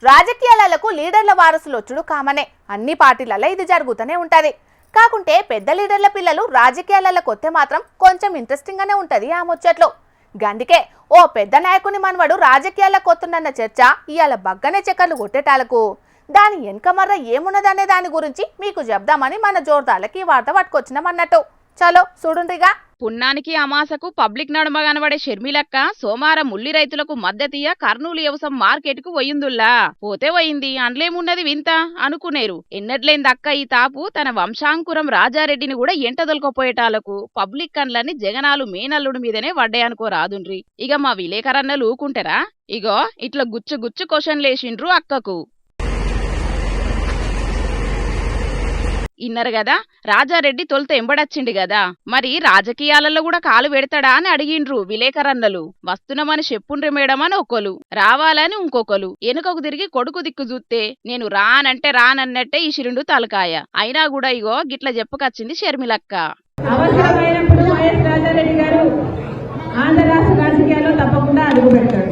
రాజకీయాలకు లీడర్ల వారసులు వచ్చుడు కామనే. అన్ని పార్టీలలో ఇది జరుగుతూనే ఉంటది. కాకుంటే పెద్ద లీడర్ల పిల్లలు రాజకీయాలకు వస్తే మాత్రం కొంచెం ఇంట్రెస్టింగ్ గానే ఉంటది ఆ ముచ్చట్లు. గందుకే ఓ పెద్ద నాయకుని మనవడు రాజకీయాలకు వస్తుందన్న చర్చ ఇవాళ బగ్గనే చక్కర్లు కొట్టేటాలకు. దాని వెనక మర్ర ఏమున్నదనే దాని గురించి మీకు చెప్దామని మన జోర్దాలకి ఈ వార్త పట్టుకొచ్చినామన్నట్టు. చలో చూడుండ్రిగా. పున్నానికి అమాసకు పబ్లిక్ నడుమ కనబడే షర్మిలక్క సోమారం ఉల్లి రైతులకు మద్దతియ కర్నూలు వ్యవసాయ మార్కెట్ కు పోయిందుల్లా. పోతే పోయింది, అండ్లేమున్నది వింత అనుకునేరు. ఎన్నట్లేందక్క ఈ తాపు తన వంశాంకురం రాజారెడ్డిని కూడా ఎంటదొలకపోయేటాలకు పబ్లిక్ కండ్లన్నీ జగనాలు మేనల్లుడి మీదనే వడ్డాయనుకో రాదుండ్రి. ఇక మా విలేకరన్నలు ఊకుంటారా? ఇగో ఇట్లా గుచ్చు గుచ్చు క్వశ్చన్లేసిండ్రు అక్కకు. ఇన్నరు గదా, రాజారెడ్డి తొలుత ఎంబడచ్చిండు గదా, మరి రాజకీయాలలో కూడా కాలు పెడతాడా అని అడిగిండ్రు విలేకరన్నలు. వస్తున్నమని చెప్పుండ్రి మేడమని ఒకరు, రావాలని ఇంకొకరు. వెనుకకు తిరిగి కొడుకు దిక్కు చూస్తే నేను రానంటే రానన్నట్టే ఇసిరిండు తలకాయ. అయినా కూడా ఇగో గిట్ల చెప్పుకొచ్చింది షర్మిలక్క. అవసరమైనప్పుడు వైఎస్ రాజారెడ్డి గారు ఆంధ్ర రాష్ట్ర రాజకీయాల్లో తప్పకుండా అడుగు పెడతారు.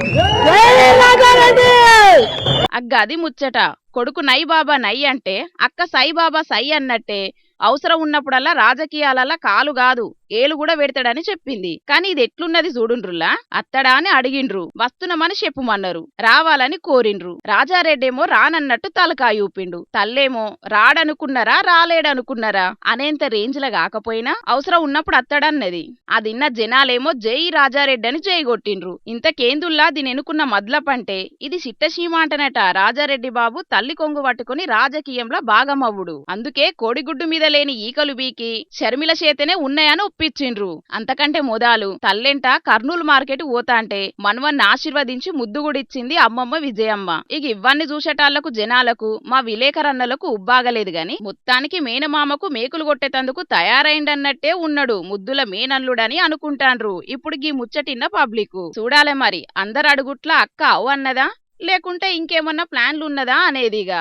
అగ్గది ముచ్చట. కొడుకు నై బాబా నై అంటే అక్క సాయిబాబా సై అన్నట్టే. అవసరం ఉన్నప్పుడల్లా రాజకీయాలల్లా కాలు కాదు ఏలు కూడా పెడతాడని చెప్పింది. కానీ ఇది ఎట్లున్నది చూడుండ్రులా. అత్తడా అని అడిగిండ్రు, వస్తున్నమని చెప్పుమన్నారు, రావాలని కోరిండ్రు. రాజారెడ్డేమో రానన్నట్టు తలకాయ ఊపిండు. తల్లేమో రాడనుకున్నారా రాలేడనుకున్నారా అనేంత రేంజ్ల కాకపోయినా అవసరం ఉన్నప్పుడు అత్తడన్నది. అదిన్న జనాలేమో జై రాజారెడ్డి అని జై కొట్టిండ్రు. ఇంతకేందుల్లా దీని ఎనుకున్న మద్లపంటే ఇది చిట్టసీమ అంటనట. రాజారెడ్డి బాబు తల్లి కొంగు పట్టుకుని రాజకీయంలో భాగమవ్వుడు. అందుకే కోడిగుడ్డు మీద లేని ఈకలు బీకి షర్మిల చేతనే ఉన్నాయని ఒప్పించిండ్రు. అంతకంటే మొదలు తల్లెంట కర్నూలు మార్కెట్ పోతాంటే మనవన్ని ఆశీర్వదించి ముద్దుగుడిచ్చింది అమ్మమ్మ విజయమ్మ. ఇక ఇవన్నీ చూసేటాళ్లకు జనాలకు మా విలేకరన్నలకు ఉబ్బాగలేదు గాని మొత్తానికి మేనమామకు మేకులు కొట్టేతందుకు తయారైండన్నట్టే ఉన్నాడు ముద్దుల మేనల్లుడని అనుకుంటాండ్రు. ఇప్పుడు గీ ముచ్చటిన్న పబ్లిక్ చూడాలే మరి అందరు అడుగుట్ల అక్క అవు అన్నదా లేకుంటే ఇంకేమన్నా ప్లాన్లు ఉన్నదా అనేదిగా.